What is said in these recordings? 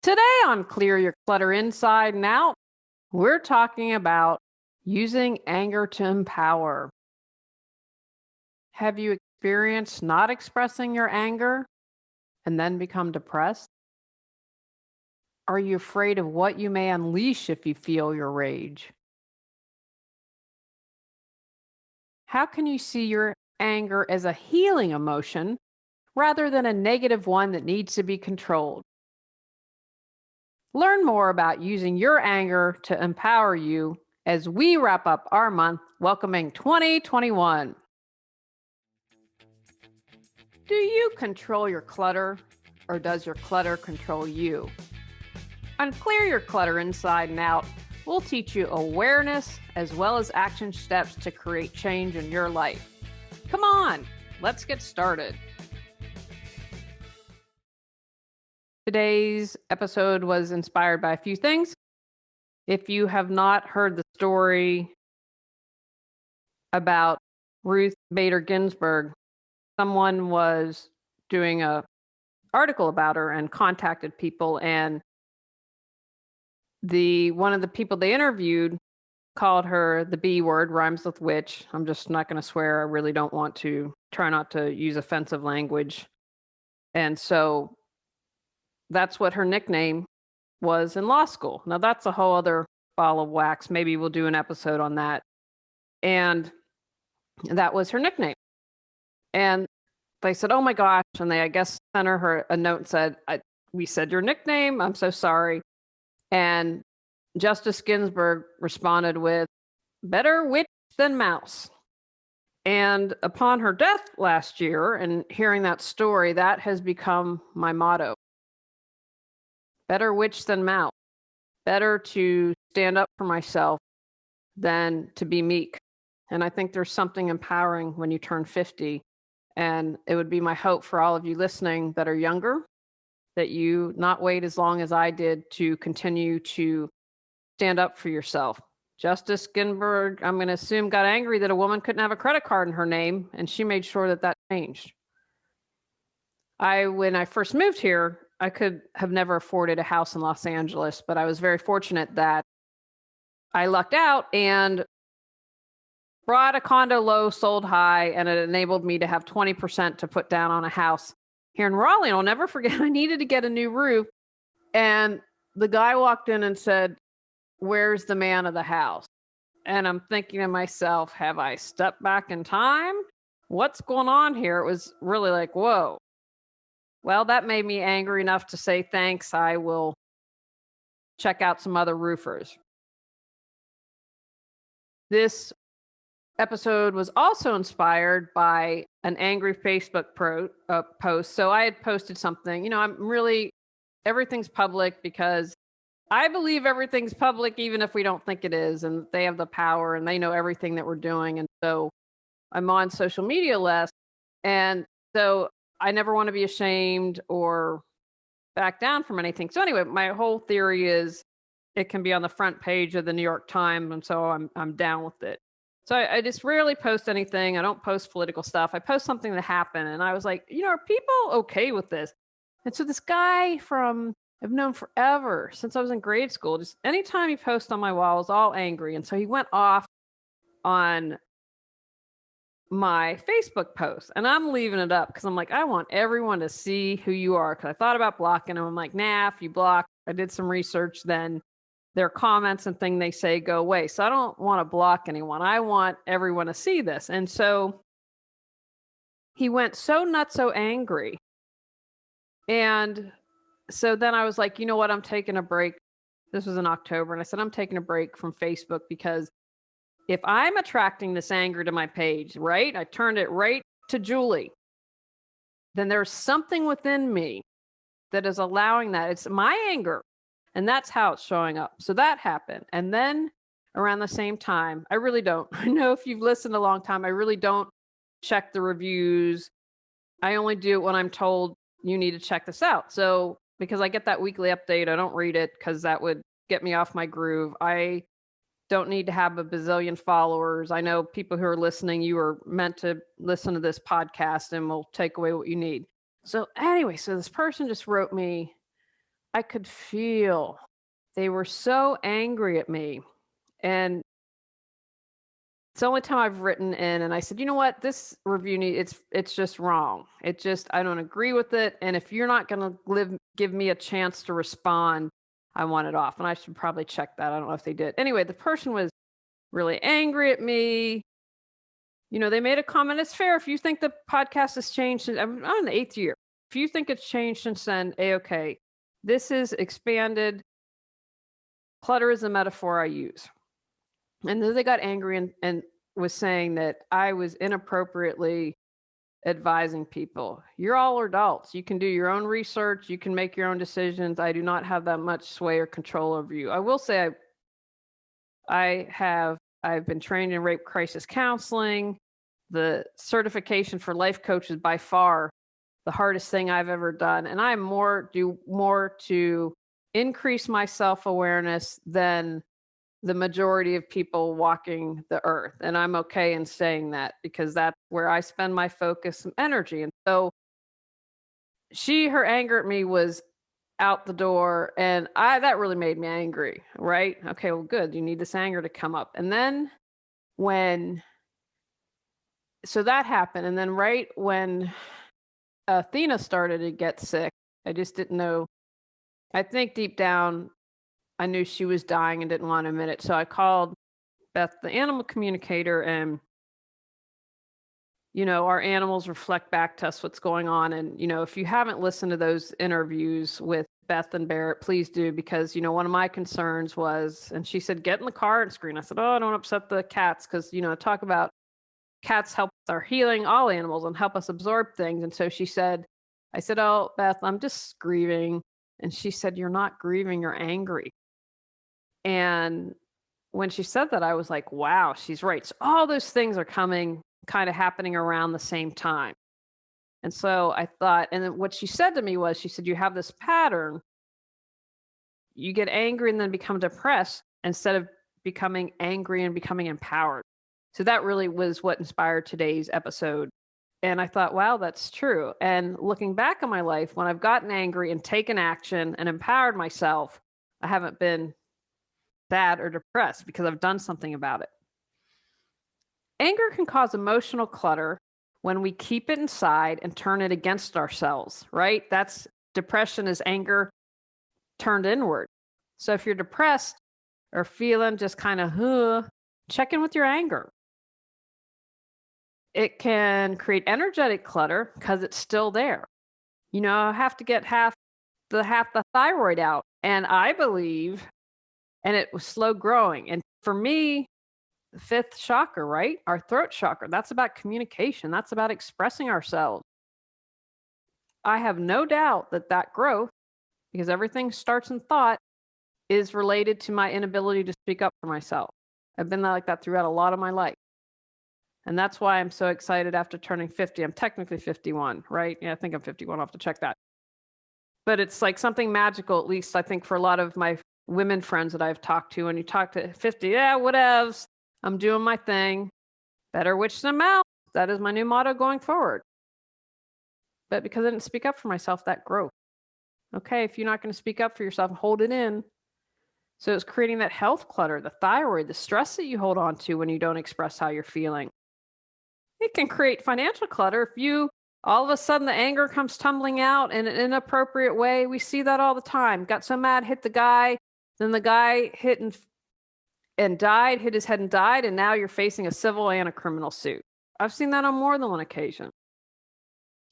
Today on Clear Your Clutter Inside and Out, we're talking about using anger to empower. Have you experienced not expressing your anger and then become depressed? Are you afraid of what you may unleash if you feel your rage? How can you see your anger as a healing emotion rather than a negative one that needs to be controlled? Learn more about using your anger to empower you as we wrap up our month welcoming 2021. Do you control your clutter, or does your clutter control you? On Clear Your Clutter Inside and Out, we'll teach you awareness as well as action steps to create change in your life. Come on, let's get started. Today's episode was inspired by a few things. If you have not heard the story about Ruth Bader Ginsburg, someone was doing an article about her and contacted people, and one of the people they interviewed called her the B word, rhymes with witch. I'm just not going to swear. I really don't want to. Try not to use offensive language. And so that's what her nickname was in law school. Now that's a whole other ball of wax. Maybe we'll do an episode on that. And that was her nickname. And they said, "Oh my gosh." And they, I guess, sent her a note and said, "We said your nickname. I'm so sorry." And Justice Ginsburg responded with, "Better witch than mouse." And upon her death last year, and hearing that story, that has become my motto. Better witch than mouse. Better to stand up for myself than to be meek. And I think there's something empowering when you turn 50. And it would be my hope for all of you listening that are younger, that you not wait as long as I did to continue to stand up for yourself. Justice Ginsburg, I'm going to assume, got angry that a woman couldn't have a credit card in her name, and she made sure that changed. When I first moved here, I could have never afforded a house in Los Angeles, but I was very fortunate that I lucked out and brought a condo low, sold high, and it enabled me to have 20% to put down on a house here in Raleigh. And I'll never forget, I needed to get a new roof. And the guy walked in and said, "Where's the man of the house?" And I'm thinking to myself, have I stepped back in time? What's going on here? It was really like, whoa. Well, that made me angry enough to say, thanks, I will check out some other roofers. This episode was also inspired by an angry Facebook post. So I had posted something, everything's public because I believe everything's public, even if we don't think it is, and they have the power and they know everything that we're doing. And so I'm on social media less. And so I never want to be ashamed or back down from anything. So anyway, my whole theory is it can be on the front page of the New York Times. And so I'm down with it. So I just rarely post anything. I don't post political stuff. I post something that happened. And I was like, are people okay with this? And so this guy I've known forever, since I was in grade school, just anytime he posts on my wall, I was all angry. And so he went off on my Facebook post, and I'm leaving it up because I'm like, I want everyone to see who you are. Because I thought about blocking him. I'm like, nah, if you block, I did some research, then their comments and thing they say go away. So I don't want to block anyone. I want everyone to see this. And so he went so nuts, so angry. And so then I was like, you know what? I'm taking a break. This was in October. And I said, I'm taking a break from Facebook because if I'm attracting this anger to my page, right? I turned it right to Julie. Then there's something within me that is allowing that. It's my anger. And that's how it's showing up. So that happened. And then around the same time, I really don't. I know if you've listened a long time, I really don't check the reviews. I only do it when I'm told you need to check this out. So because I get that weekly update, I don't read it because that would get me off my groove. I don't need to have a bazillion followers. I know people who are listening, you are meant to listen to this podcast and we'll take away what you need. So anyway, so this person just wrote me I could feel they were so angry at me. And it's the only time I've written in and I said, you know what, this review it's just wrong. It just I don't agree with it. And if you're not gonna give me a chance to respond, I want it off. And I should probably check that. I don't know if they did. Anyway, the person was really angry at me. They made a comment. It's fair if you think the podcast has changed. I'm on the 8th year. If you think it's changed since then, okay. This is expanded. Clutter is a metaphor I use. And then they got angry and was saying that I was inappropriately advising people. You're all adults. You can do your own research. You can make your own decisions. I do not have that much sway or control over you. I will say I've been trained in rape crisis counseling. The certification for life coach is by far the hardest thing I've ever done. And I do more to increase my self-awareness than the majority of people walking the earth. And I'm okay in saying that because that's where I spend my focus and energy. And so her anger at me was out the door, and that really made me angry, right? Okay, well, good. You need this anger to come up. And then so that happened. And then right when Athena started to get sick, I just didn't know. I think deep down, I knew she was dying and didn't want to admit it. So I called Beth, the animal communicator, and our animals reflect back to us what's going on. And, if you haven't listened to those interviews with Beth and Barrett, please do, because, one of my concerns was, and she said, get in the car and scream. I said, oh, don't upset the cats. Cause, talk about cats help with our healing, all animals, and help us absorb things. And so I said, oh, Beth, I'm just grieving. And she said, you're not grieving, you're angry. And when she said that, I was like, wow, she's right. So all those things are kind of happening around the same time. And so I thought, and then what she said to me was, she said, you have this pattern. You get angry and then become depressed instead of becoming angry and becoming empowered. So that really was what inspired today's episode. And I thought, wow, that's true. And looking back on my life, when I've gotten angry and taken action and empowered myself, I haven't been sad or depressed because I've done something about it. Anger can cause emotional clutter when we keep it inside and turn it against ourselves, right? Depression is anger turned inward. So if you're depressed or feeling just kind of, check in with your anger. It can create energetic clutter because it's still there. I have to get half the thyroid out. And I believe, and it was slow growing. And for me, the 5th chakra, right? Our throat chakra, that's about communication. That's about expressing ourselves. I have no doubt that growth, because everything starts in thought, is related to my inability to speak up for myself. I've been like that throughout a lot of my life. And that's why I'm so excited after turning 50. I'm technically 51, right? Yeah, I think I'm 51. I'll have to check that. But it's like something magical, at least I think for a lot of my women friends that I've talked to. When you talk to 50, yeah, whatevs. I'm doing my thing. Better witch than mouth. That is my new motto going forward. But because I didn't speak up for myself, that growth. Okay, if you're not going to speak up for yourself, hold it in. So it's creating that health clutter, the thyroid, the stress that you hold on to when you don't express how you're feeling. It can create financial clutter if you all of a sudden the anger comes tumbling out in an inappropriate way. We see that all the time. Got so mad, hit the guy, then the guy hit and died, hit his head and died, and now you're facing a civil and a criminal suit. I've seen that on more than one occasion.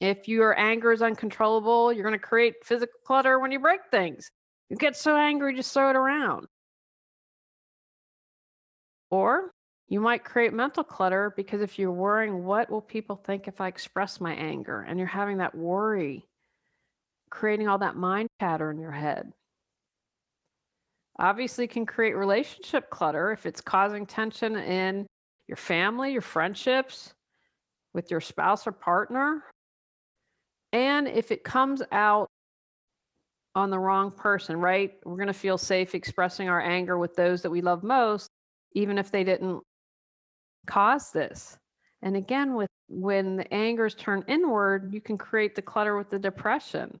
If your anger is uncontrollable, you're going to create physical clutter when you break things. You get so angry, just throw it around. Or you might create mental clutter because if you're worrying, what will people think if I express my anger? And you're having that worry, creating all that mind chatter in your head. Obviously can create relationship clutter if it's causing tension in your family, your friendships, with your spouse or partner. And if it comes out on the wrong person, right? We're going to feel safe expressing our anger with those that we love most, even if they didn't cause this. And again, when the anger is turned inward, you can create the clutter with the depression.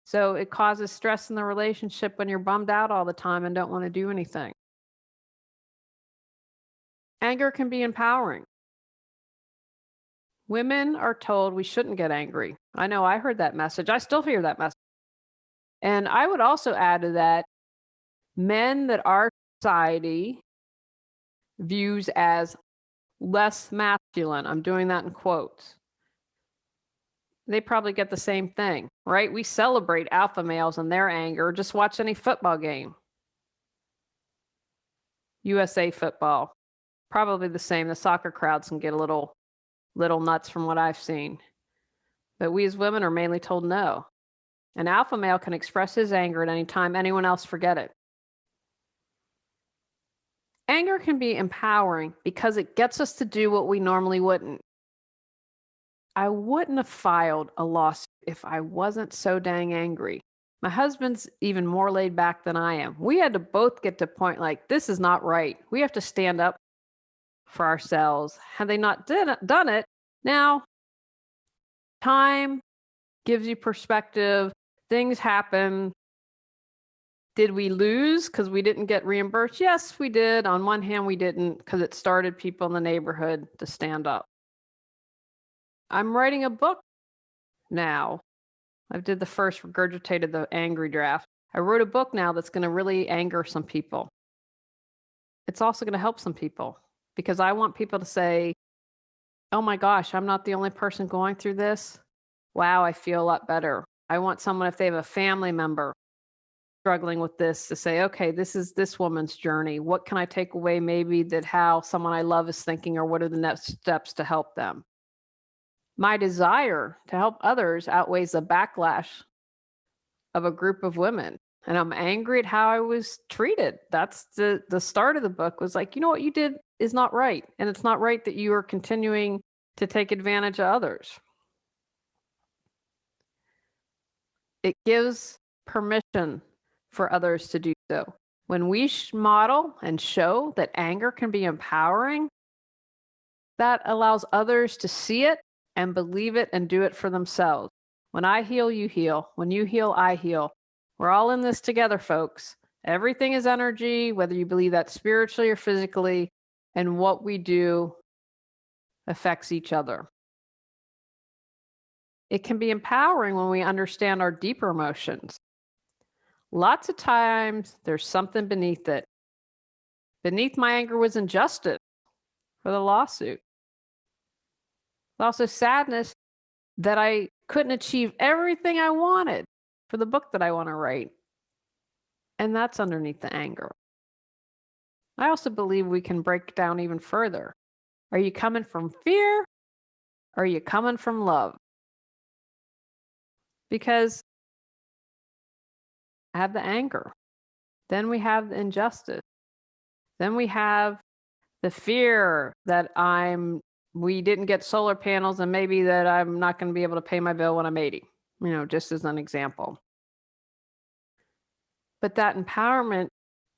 So it causes stress in the relationship when you're bummed out all the time and don't want to do anything. Anger can be empowering. Women are told we shouldn't get angry. I know I heard that message. I still hear that message. And I would also add to that men that our society views as less masculine. I'm doing that in quotes. They probably get the same thing, right? We celebrate alpha males and their anger. Just watch any football game. USA football, probably the same. The soccer crowds can get a little nuts from what I've seen. But we as women are mainly told no. An alpha male can express his anger at any time, anyone else forget it. Anger can be empowering because it gets us to do what we normally wouldn't. I wouldn't have filed a lawsuit if I wasn't so dang angry. My husband's even more laid back than I am. We had to both get to a point like, this is not right. We have to stand up for ourselves. Had they not done it, now time gives you perspective. Things happen. Did we lose because we didn't get reimbursed? Yes, we did. On one hand, we didn't because it started people in the neighborhood to stand up. I'm writing a book now. I did the first, regurgitated the angry draft. I wrote a book now that's going to really anger some people. It's also going to help some people because I want people to say, oh my gosh, I'm not the only person going through this. Wow, I feel a lot better. I want someone, if they have a family member struggling with this, to say, okay, this is this woman's journey. What can I take away maybe that how someone I love is thinking, or what are the next steps to help them? My desire to help others outweighs the backlash of a group of women. And I'm angry at how I was treated. That's the start of the book was like, you know what you did is not right. And it's not right that you are continuing to take advantage of others. It gives permission for others to do so. When we model and show that anger can be empowering, that allows others to see it and believe it and do it for themselves. When I heal, you heal. When you heal, I heal. We're all in this together, folks. Everything is energy, whether you believe that spiritually or physically, and what we do affects each other. It can be empowering when we understand our deeper emotions. Lots of times, there's something beneath it. Beneath my anger was injustice for the lawsuit. Also sadness that I couldn't achieve everything I wanted for the book that I want to write. And that's underneath the anger. I also believe we can break down even further. Are you coming from fear? Or are you coming from love? Because I have the anger. Then we have the injustice. Then we have the fear that we didn't get solar panels and maybe that I'm not going to be able to pay my bill when I'm 80, just as an example. But that empowerment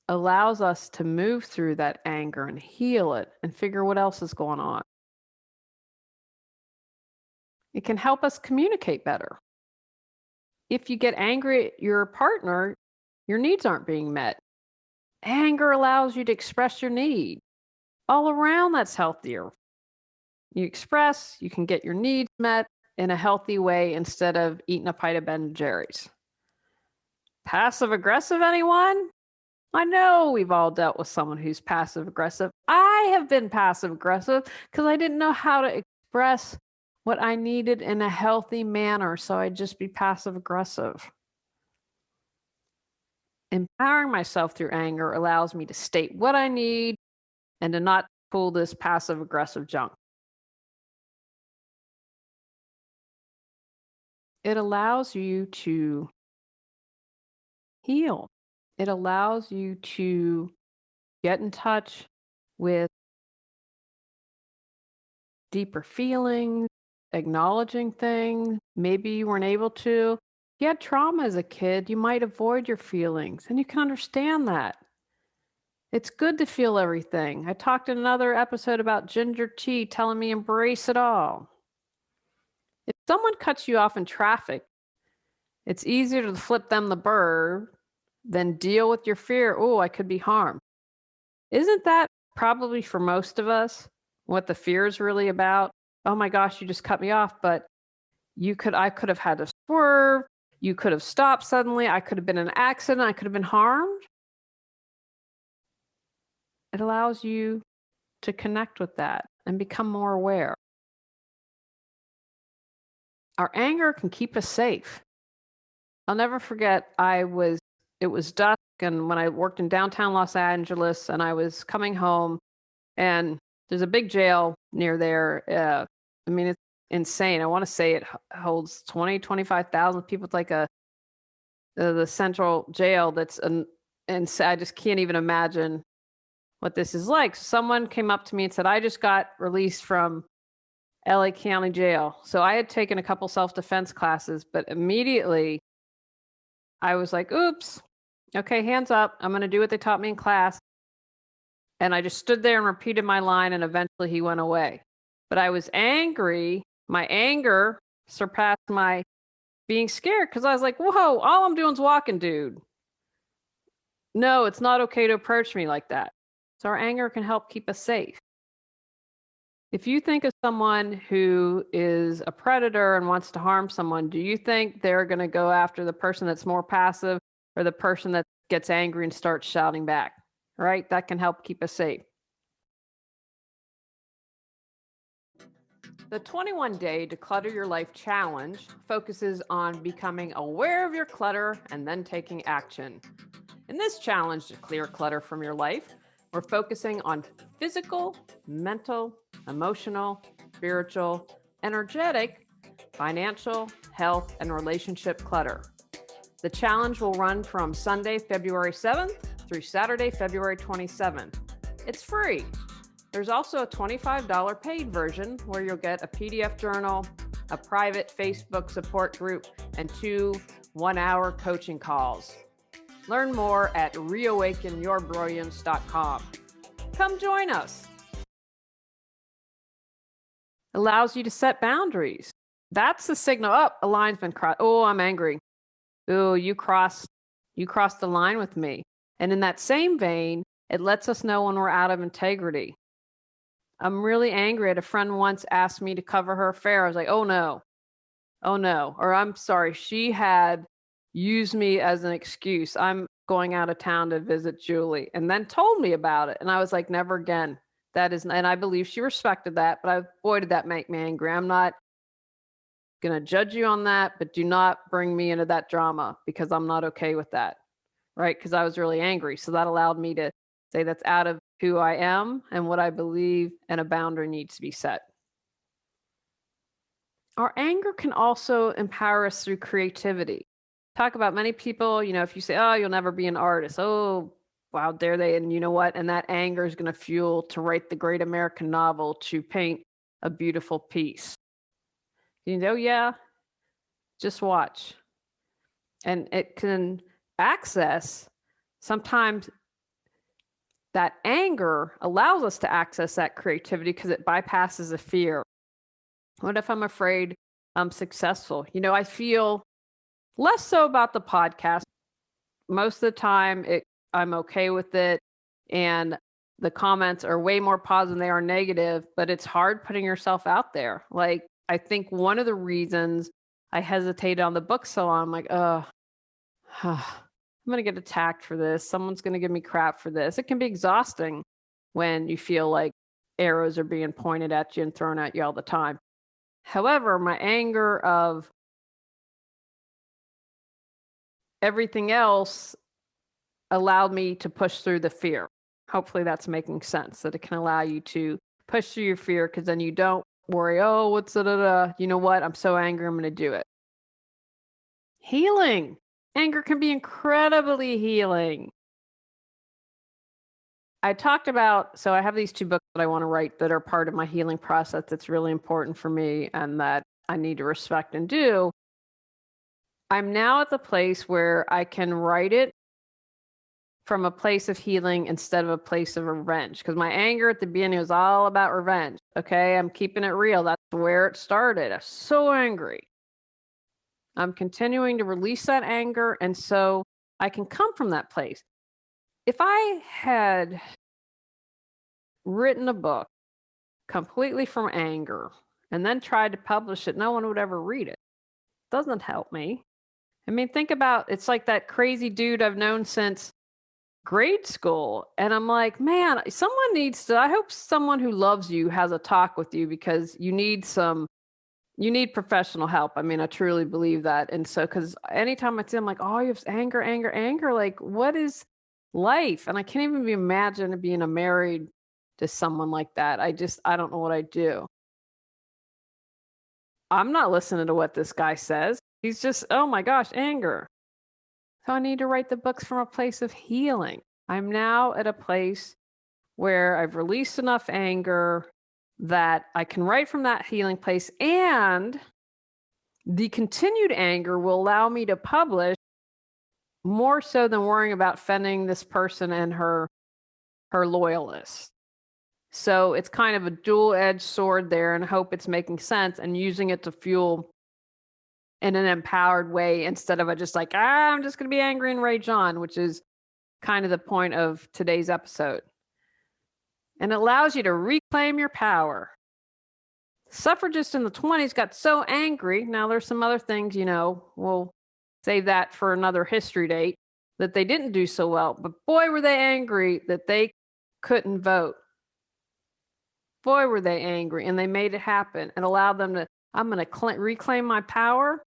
allows us to move through that anger and heal it and figure what else is going on. It can help us communicate better. If you get angry at your partner, your needs aren't being met. Anger allows you to express your need. All around, that's healthier. You express, you can get your needs met in a healthy way instead of eating a pint of Ben & Jerry's. Passive aggressive, anyone? I know we've all dealt with someone who's passive aggressive. I have been passive aggressive because I didn't know how to express what I needed in a healthy manner, so I'd just be passive aggressive. Empowering myself through anger allows me to state what I need and to not pull this passive aggressive junk. It allows you to heal. It allows you to get in touch with deeper feelings, acknowledging things. Maybe you weren't able to. If you had trauma as a kid, you might avoid your feelings, and you can understand that. It's good to feel everything. I talked in another episode about ginger tea telling me embrace it all. If someone cuts you off in traffic It's easier to flip them the bird than deal with your fear. Oh, I could be harmed. Isn't that probably for most of us what the fear is really about? Oh my gosh, you just cut me off, but I could have had to swerve. You could have stopped suddenly. I could have been in an accident. I could have been harmed. It allows you to connect with that and become more aware. Our anger can keep us safe. I'll never forget, it was dusk, and when I worked in downtown Los Angeles, and I was coming home, and there's a big jail near there. I mean, it's insane. I want to say it holds 25,000 people. It's like the central jail and so I just can't even imagine what this is like. Someone came up to me and said, I just got released from LA County Jail. So I had taken a couple self-defense classes, but immediately I was like, oops, okay, hands up. I'm going to do what they taught me in class. And I just stood there and repeated my line, and eventually he went away. But I was angry. My anger surpassed my being scared because I was like, whoa, all I'm doing is walking, dude. No, it's not okay to approach me like that. So our anger can help keep us safe. If you think of someone who is a predator and wants to harm someone, do you think they're going to go after the person that's more passive or the person that gets angry and starts shouting back? Right? That can help keep us safe. The 21-day Declutter Your Life Challenge focuses on becoming aware of your clutter and then taking action. In this challenge to clear clutter from your life, we're focusing on physical, mental, emotional, spiritual, energetic, financial, health, and relationship clutter. The challenge will run from Sunday, February 7th through Saturday, February 27th. It's free. There's also a $25 paid version where you'll get a PDF journal, a private Facebook support group, and 2 one-hour coaching calls. Learn more at reawakenyourbrilliance.com. Come join us. Allows you to set boundaries. That's the signal. Oh, a line's been crossed. Oh, I'm angry. Oh, you crossed the line with me. And in that same vein, it lets us know when we're out of integrity. I'm really angry at a friend once asked me to cover her affair. I was like, oh no. Or I'm sorry, she had used me as an excuse. I'm going out of town to visit Julie, and then told me about it. And I was like, never again. And I believe she respected that, but boy, did that make me angry. I'm not going to judge you on that, but do not bring me into that drama because I'm not okay with that. Right? Because I was really angry. So that allowed me to say that's out of who I am and what I believe, and a boundary needs to be set. Our anger can also empower us through creativity. Talk about many people, if you say, oh, you'll never be an artist. Oh, wow, dare they? And you know what? And that anger is going to fuel to write the great American novel, to paint a beautiful piece. Oh, yeah, just watch. And it can access sometimes. That anger allows us to access that creativity because it bypasses the fear. What if I'm afraid I'm successful? I feel less so about the podcast. Most of the time, I'm okay with it. And the comments are way more positive than they are negative, but it's hard putting yourself out there. Like, I think one of the reasons I hesitated on the book so long, I'm like, I'm going to get attacked for this. Someone's going to give me crap for this. It can be exhausting when you feel like arrows are being pointed at you and thrown at you all the time. However, my anger of everything else allowed me to push through the fear. Hopefully that's making sense, that it can allow you to push through your fear because then you don't worry, oh, what's da-da-da. You know what? I'm so angry, I'm going to do it. Healing. Anger can be incredibly healing. I talked about, so I have these 2 books that I want to write that are part of my healing process that's really important for me and that I need to respect and do. I'm now at the place where I can write it from a place of healing instead of a place of revenge. Because my anger at the beginning was all about revenge. Okay, I'm keeping it real. That's where it started. I was so angry. I'm continuing to release that anger. And so I can come from that place. If I had written a book completely from anger and then tried to publish it, no one would ever read it. Doesn't help me. I mean, think about it's like that crazy dude I've known since grade school. And I'm like, man, someone needs to, I hope someone who loves you has a talk with you because you need professional help. I mean, I truly believe that. And so, because anytime I see, I'm like, oh, you have anger, anger, anger. Like, what is life? And I can't even imagine being married to someone like that. I don't know what I do. I'm not listening to what this guy says. He's just, oh my gosh, anger. So I need to write the books from a place of healing. I'm now at a place where I've released enough anger that I can write from that healing place, and the continued anger will allow me to publish more so than worrying about offending this person and her loyalists. So it's kind of a dual-edged sword there, and I hope it's making sense and using it to fuel in an empowered way instead of just like, I'm just going to be angry and rage on, which is kind of the point of today's episode. And it allows you to reclaim your power. Suffragists in the 20s got so angry. Now there's some other things, we'll save that for another history date, that they didn't do so well. But boy, were they angry that they couldn't vote. Boy, were they angry. And they made it happen and allowed them to, I'm going to reclaim my power.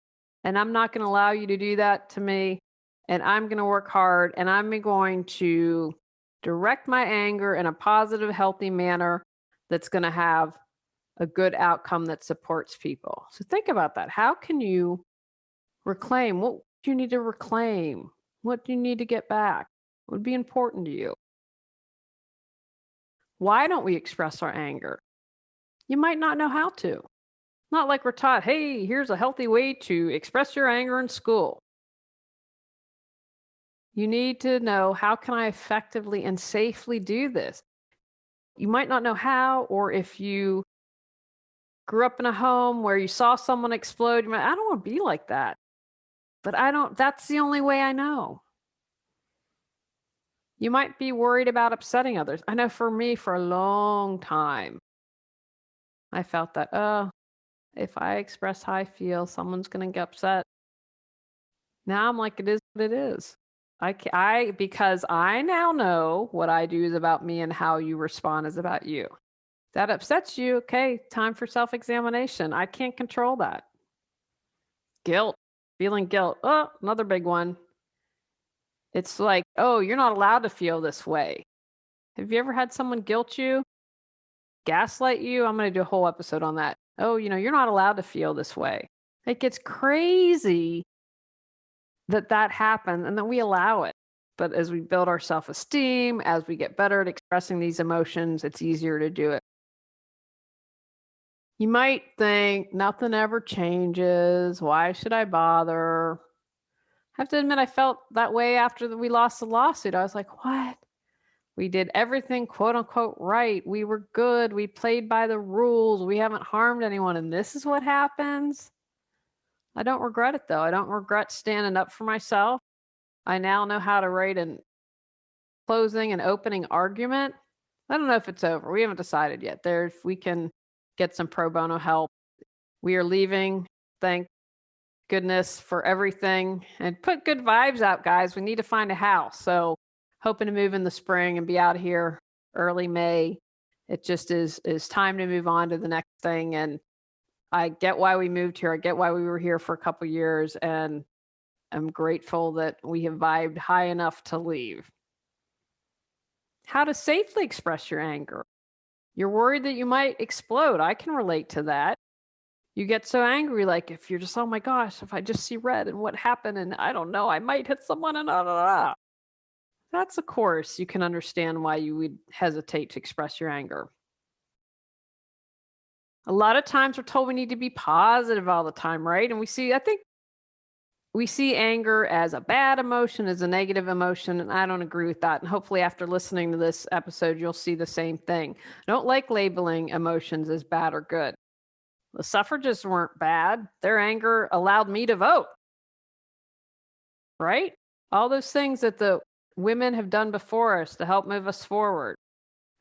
And I'm not going to allow you to do that to me. And I'm going to work hard. And I'm going to direct my anger in a positive, healthy manner that's going to have a good outcome that supports people. So think about that. How can you reclaim? What do you need to reclaim? What do you need to get back? What would be important to you? Why don't we express our anger? You might not know how to. Not like we're taught, hey, here's a healthy way to express your anger in school. You need to know, how can I effectively and safely do this? You might not know how, or if you grew up in a home where you saw someone explode, I don't want to be like that. But that's the only way I know. You might be worried about upsetting others. I know for me, for a long time, I felt that, if I express how I feel, someone's going to get upset. Now I'm like, it is what it is. Because I now know what I do is about me and how you respond is about you. That upsets you. Okay, time for self-examination. I can't control that. Guilt, feeling guilt. Oh, another big one. It's like, oh, you're not allowed to feel this way. Have you ever had someone guilt you, gaslight you? I'm going to do a whole episode on that. Oh, you're not allowed to feel this way. It gets crazy that happens, and then we allow it. But as we build our self-esteem, as we get better at expressing these emotions, it's easier to do it. You might think nothing ever changes. Why should I bother? I have to admit, I felt that way after we lost the lawsuit. I was like, what? We did everything, quote unquote, right. We were good. We played by the rules. We haven't harmed anyone. And this is what happens. I don't regret it, though. I don't regret standing up for myself. I now know how to write a closing and opening argument. I don't know if it's over. We haven't decided yet. If we can get some pro bono help. We are leaving. Thank goodness for everything. And put good vibes out, guys. We need to find a house. So hoping to move in the spring and be out here early May. It just is time to move on to the next thing. And I get why we moved here. I get why we were here for a couple of years. And I'm grateful that we have vibed high enough to leave. How to safely express your anger. You're worried that you might explode. I can relate to that. You get so angry, like if you're just, oh my gosh, if I just see red and what happened, and I don't know, I might hit someone and That's of course, you can understand why you would hesitate to express your anger. A lot of times we're told we need to be positive all the time, right? And I think we see anger as a bad emotion, as a negative emotion, and I don't agree with that. And hopefully after listening to this episode, you'll see the same thing. I don't like labeling emotions as bad or good. The suffragists weren't bad. Their anger allowed me to vote, right? All those things that the women have done before us to help move us forward,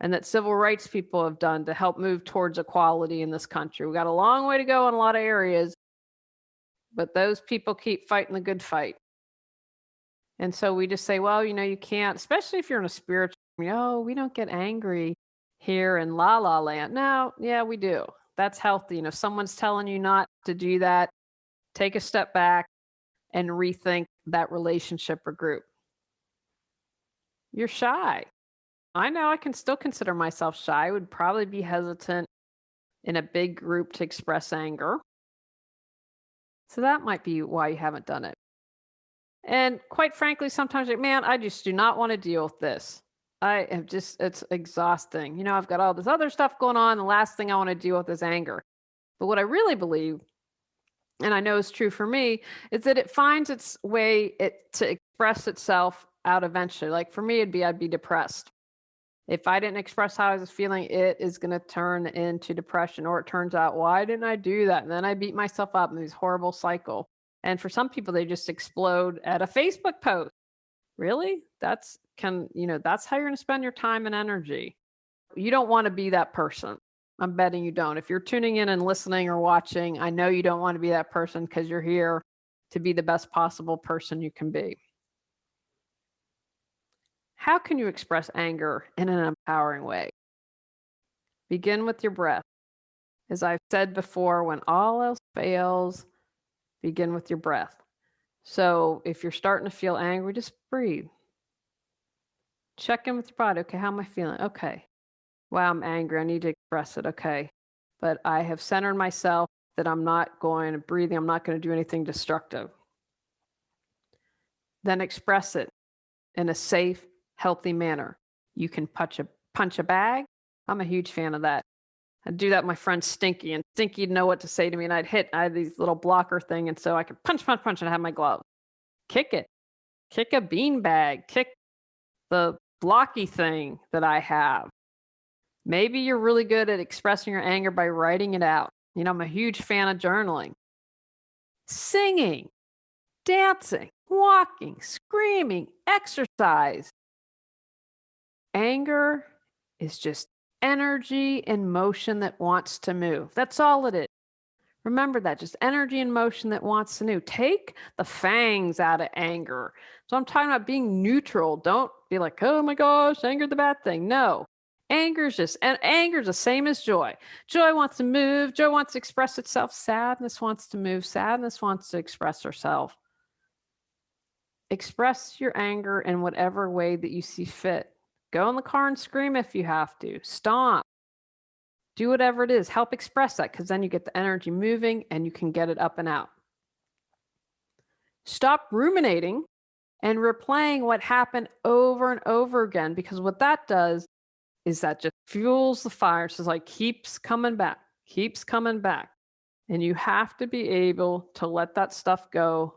and that civil rights people have done to help move towards equality in this country. We got a long way to go in a lot of areas, but those people keep fighting the good fight. And so we just say, well, you can't, especially if you're in a spiritual, we don't get angry here in La La Land. No, yeah, we do. That's healthy. If someone's telling you not to do that, take a step back and rethink that relationship or group. You're shy. I know I can still consider myself shy. I would probably be hesitant in a big group to express anger. So that might be why you haven't done it. And quite frankly, sometimes, man, I just do not want to deal with this. It's exhausting. I've got all this other stuff going on. The last thing I want to deal with is anger. But what I really believe, and I know is true for me, is that it finds its way to express itself out eventually. Like for me, I'd be depressed. If I didn't express how I was feeling, it is going to turn into depression. Or it turns out, why didn't I do that? And then I beat myself up in this horrible cycle. And for some people, they just explode at a Facebook post. Really? That's how you're going to spend your time and energy. You don't want to be that person. I'm betting you don't. If you're tuning in and listening or watching, I know you don't want to be that person, because you're here to be the best possible person you can be. How can you express anger in an empowering way? Begin with your breath. As I've said before, when all else fails, begin with your breath. So if you're starting to feel angry, just breathe. Check in with your body. Okay, how am I feeling? Okay. Wow, I'm angry. I need to express it. Okay. But I have centered myself that I'm not going to breathing. I'm not going to do anything destructive. Then express it in a safe, healthy manner. You can punch a bag. I'm a huge fan of that. I'd do that with my friend Stinky, and Stinky'd know what to say to me, and I had these little blocker thing, and so I could punch, and have my glove. Kick it. Kick a bean bag. Kick the blocky thing that I have. Maybe you're really good at expressing your anger by writing it out. I'm a huge fan of journaling. Singing, dancing, walking, screaming, exercise. Anger is just energy in motion that wants to move. That's all it is. Remember that, just energy in motion that wants to move. Take the fangs out of anger. So I'm talking about being neutral. Don't be like, oh my gosh, anger the bad thing. No, anger is the same as joy. Joy wants to move. Joy wants to express itself. Sadness wants to move. Sadness wants to express herself. Express your anger in whatever way that you see fit. Go in the car and scream if you have to. Stomp. Do whatever it is. Help express that, because then you get the energy moving and you can get it up and out. Stop ruminating and replaying what happened over and over again, because what that does is that just fuels the fire. So it's like keeps coming back. And you have to be able to let that stuff go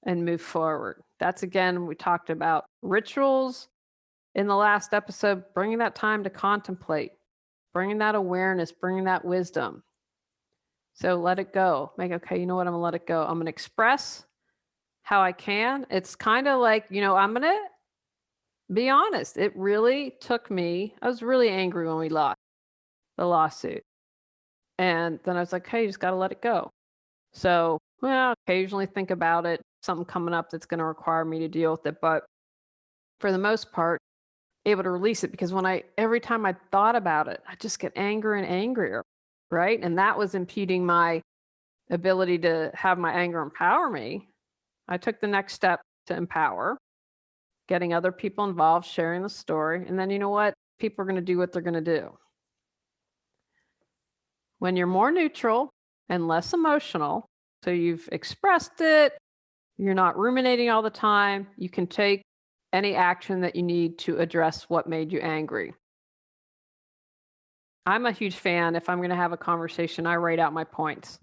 and move forward. That's, again, we talked about rituals in the last episode, bringing that time to contemplate, bringing that awareness, bringing that wisdom. So let it go. Okay, you know what? I'm going to let it go. I'm going to express how I can. It's kind of like, I'm going to be honest. It really took me, I was really angry when we lost the lawsuit. And then I was like, hey, you just got to let it go. So, occasionally think about it, something coming up that's going to require me to deal with it. But for the most part, able to release it, because every time I thought about it, I just get angrier and angrier, right? And that was impeding my ability to have my anger empower me. I took the next step to empower, getting other people involved, sharing the story. And then you know what? People are going to do what they're going to do. When you're more neutral and less emotional, so you've expressed it, you're not ruminating all the time, you can take any action that you need to address what made you angry. I'm a huge fan. If I'm going to have a conversation, I write out my points.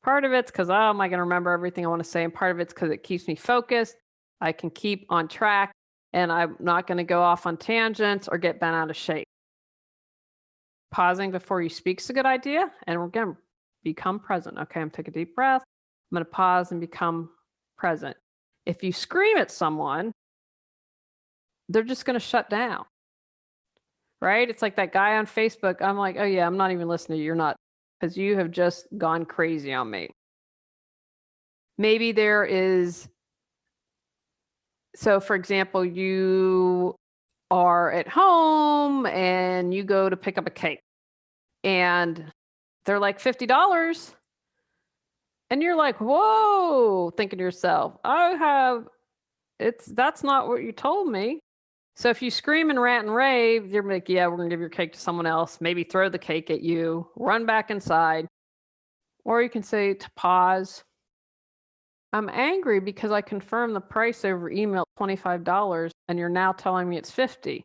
Part of it's because, am I going to remember everything I want to say? And part of it's because it keeps me focused. I can keep on track, and I'm not going to go off on tangents or get bent out of shape. Pausing before you speak is a good idea. And again, become present. Okay, I'm taking a deep breath. I'm going to pause and become present. If you scream at someone, they're just going to shut down, right? It's like that guy on Facebook. I'm like, oh yeah, I'm not even listening to you. You're not, because you have just gone crazy on me. Maybe there is, so for example, you are at home and you go to pick up a cake and they're like $50. And you're like, whoa, thinking to yourself, that's not what you told me. So if you scream and rant and rave, you're like, yeah, we're going to give your cake to someone else, maybe throw the cake at you, run back inside. Or you can say to pause, I'm angry because I confirmed the price over email, $25, and you're now telling me it's $50.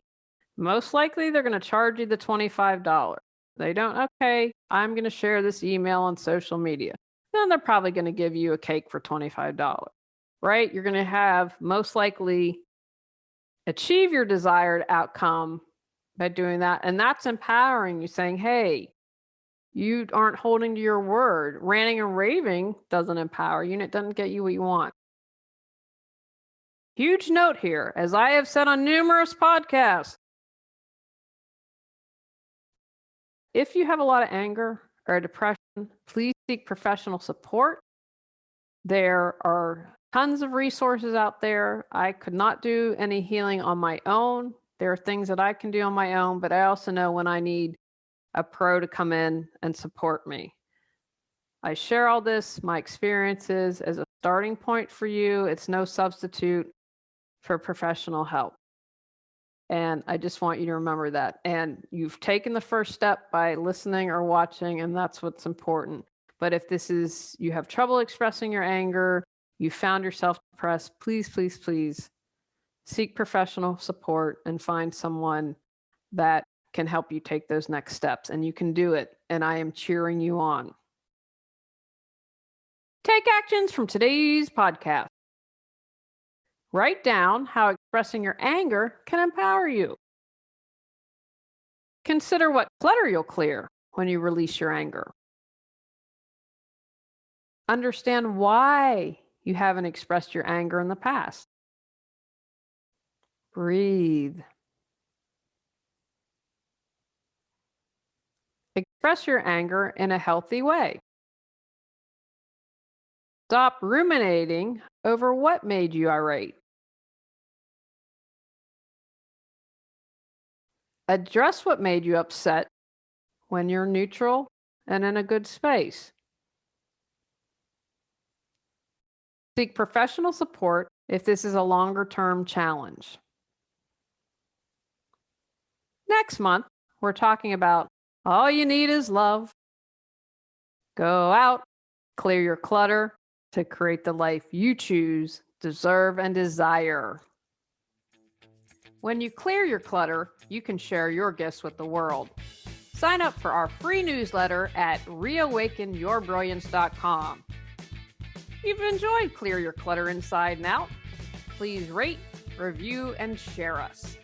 Most likely they're going to charge you the $25. They don't, okay, I'm going to share this email on social media. Then they're probably going to give you a cake for $25, right? You're going to have most likely achieve your desired outcome by doing that. And that's empowering you, saying, hey, you aren't holding to your word. Ranting and raving doesn't empower you and it doesn't get you what you want. Huge note here, as I have said on numerous podcasts, if you have a lot of anger or depression, please seek professional support. There are tons of resources out there. I could not do any healing on my own. There are things that I can do on my own, but I also know when I need a pro to come in and support me. I share all this, my experiences, as a starting point for you. It's no substitute for professional help. And I just want you to remember that. And you've taken the first step by listening or watching, and that's what's important. But if you have trouble expressing your anger, you found yourself depressed, please, please, please seek professional support and find someone that can help you take those next steps. And you can do it. And I am cheering you on. Take actions from today's podcast. Write down how expressing your anger can empower you. Consider what clutter you'll clear when you release your anger. Understand why you haven't expressed your anger in the past. Breathe. Express your anger in a healthy way. Stop ruminating over what made you irate. Address what made you upset when you're neutral and in a good space. Seek professional support if this is a longer-term challenge. Next month, we're talking about all you need is love. Go out, clear your clutter to create the life you choose, deserve, and desire. When you clear your clutter, you can share your gifts with the world. Sign up for our free newsletter at reawakenyourbrilliance.com. If you've enjoyed Clear Your Clutter Inside and Out, please rate, review, and share us.